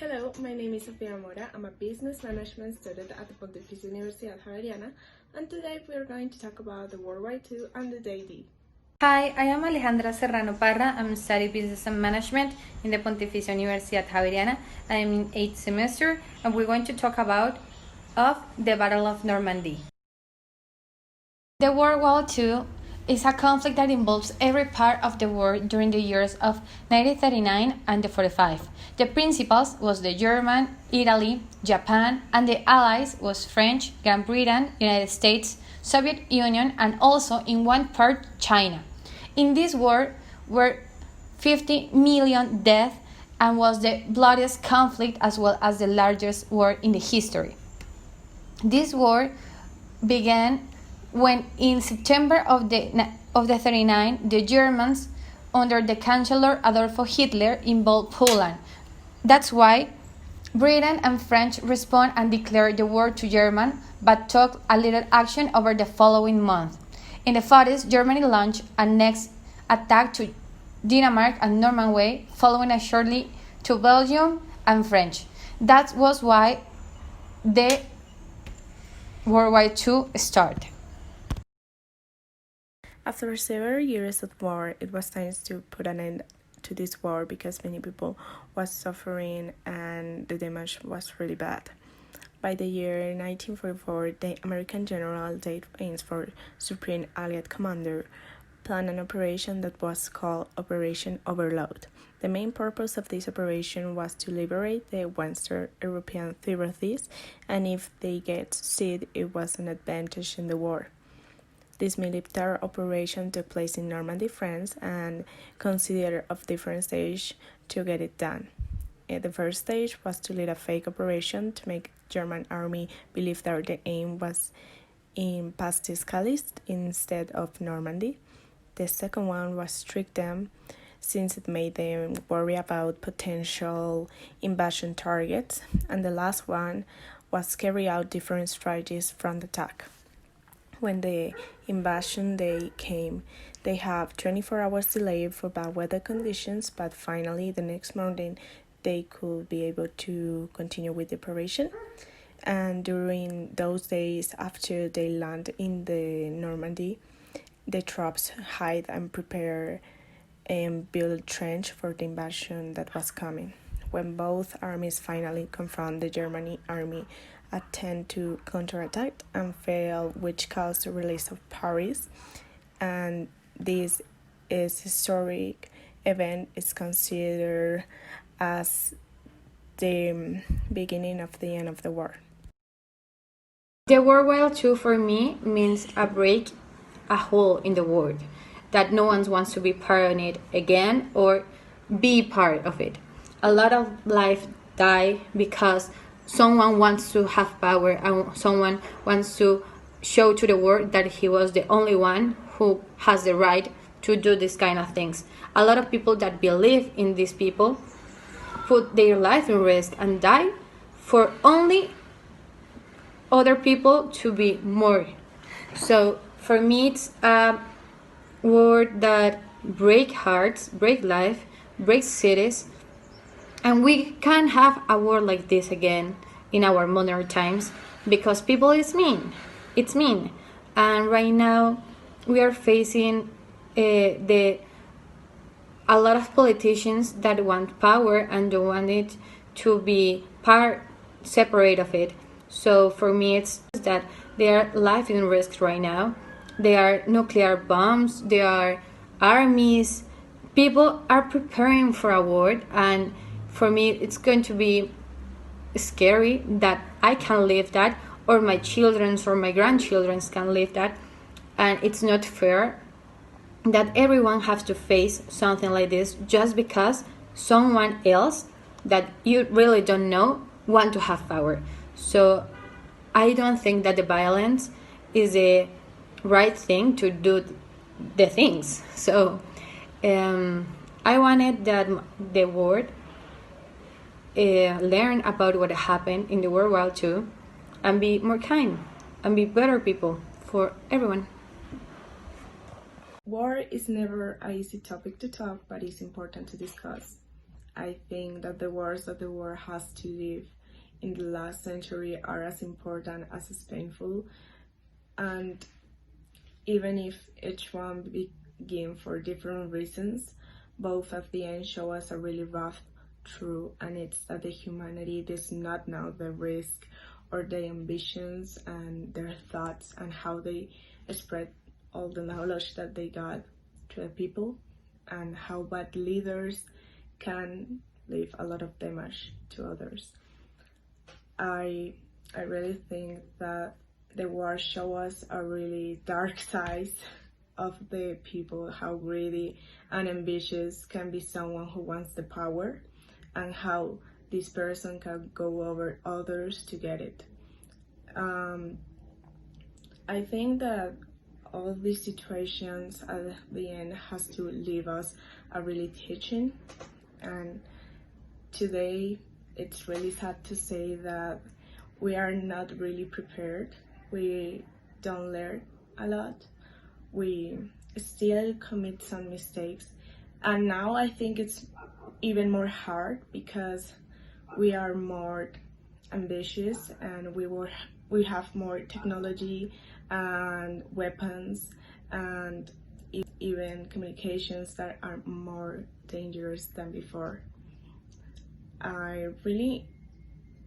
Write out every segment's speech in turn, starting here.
Hello, my name is Sofía Mora. I'm a business management student at the Pontificia Universidad Javeriana, and today we are going to talk about the WWII and the Day D. Hi, I am Alejandra Serrano Parra. I'm studying business and management in the Pontificia Universidad Javeriana. I am in 8th semester, and we're going to talk about the Battle of Normandy. The World War II is a conflict that involves every part of the war during the years of 1939 and the 45. The principals was the German, Italy, Japan, and the allies was French, Great Britain, United States, Soviet Union, and also in one part China. In this war were 50 million deaths and was the bloodiest conflict as well as the largest war in the history. This war began when in September of the 39 the Germans under the Chancellor Adolf Hitler invaded Poland. That's why Britain and France respond and declare the war to Germany, but took a little action over the following month. In the 40s, Germany launched a next attack to Denmark and Norway, following a shortly to Belgium and France. That was why the World War II started. After several years of war, it was time to put an end to this war because many people was suffering and the damage was really bad. By the year 1944, the American General Dave Ainsford, Supreme Allied Commander, planned an operation that was called Operation Overlord. The main purpose of this operation was to liberate the Western European territories, and if they get succeed, it was an advantage in the war. This military operation took place in Normandy, France, and considered of different stages to get it done. The first stage was to lead a fake operation to make German army believe that the aim was in Pas-de-Calais instead of Normandy. The second one was trick them, since it made them worry about potential invasion targets. And the last one was carry out different strategies from the attack. When the invasion day came, they have 24 hours delay for bad weather conditions, but finally the next morning they could be able to continue with the operation. And during those days after they land in the Normandy, the troops hide and prepare and build trench for the invasion that was coming. When both armies finally confront, the German army attempt to counterattack and fail, which caused the release of Paris. And this is historic event is considered as the beginning of the end of the war. The World War II for me means a break, a hole in the world that no one wants to be part of it again or be part of it. A lot of life die because someone wants to have power and someone wants to show to the world that he was the only one who has the right to do this kind of things. A lot of people that believe in these people put their life in risk and die for only other people to be more. So for me, it's a word that break hearts, break life, break cities, and we can't have a world like this again in our modern times because people is mean. It's mean, and right now we are facing a lot of politicians that want power and don't want it to be separate of it. So for me, it's that there are life in risk right now. There are nuclear bombs. There are armies. People are preparing for a war, and for me, it's going to be scary that I can live that, or my children or my grandchildren can live that, and it's not fair that everyone has to face something like this just because someone else that you really don't know want to have power. So I don't think that the violence is a right thing to do the things. So I wanted that the world learn about what happened in the World War II and be more kind and be better people for everyone. War is never an easy topic to talk, but it's important to discuss. I think that the wars that the world has to live in the last century are as important as painful, and even if each one began for different reasons, both at the end show us a really rough truth, and it's that the humanity does not know the risk or their ambitions and their thoughts and how they spread all the knowledge that they got to the people, and how bad leaders can leave a lot of damage to others. I really think that the war show us a really dark side of the people, how greedy and ambitious can be someone who wants the power, and how this person can go over others to get it. I think that all these situations at the end has to leave us a really teaching, and today it's really sad to say that we are not really prepared. We don't learn a lot. We still commit some mistakes, and now I think it's even more hard because we are more ambitious and we have more technology and weapons and even communications that are more dangerous than before. I really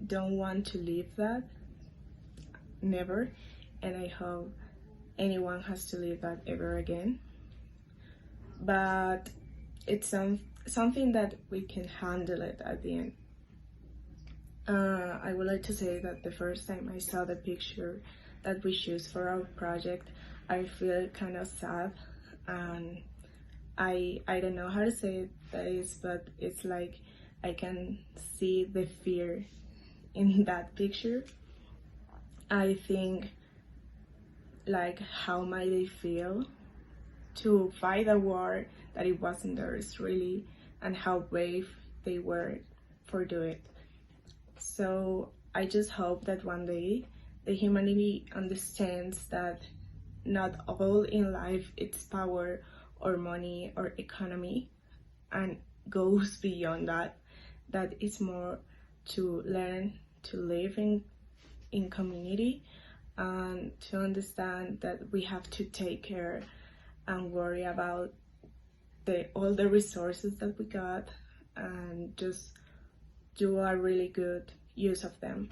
don't want to leave that, never, and I hope anyone has to leave that ever again. But it's something that we can handle it at the end. I would like to say that the first time I saw the picture that we choose for our project, I feel kind of sad, and I don't know how to say this, but it's like I can see the fear in that picture. I think, like, how might they feel to fight a war that it wasn't theirs really, and how brave they were for doing it. So I just hope that one day the humanity understands that not all in life it's power or money or economy, and goes beyond that, that it's more to learn to live in community, and to understand that we have to take care and worry about all the resources that we got, and just do a really good use of them.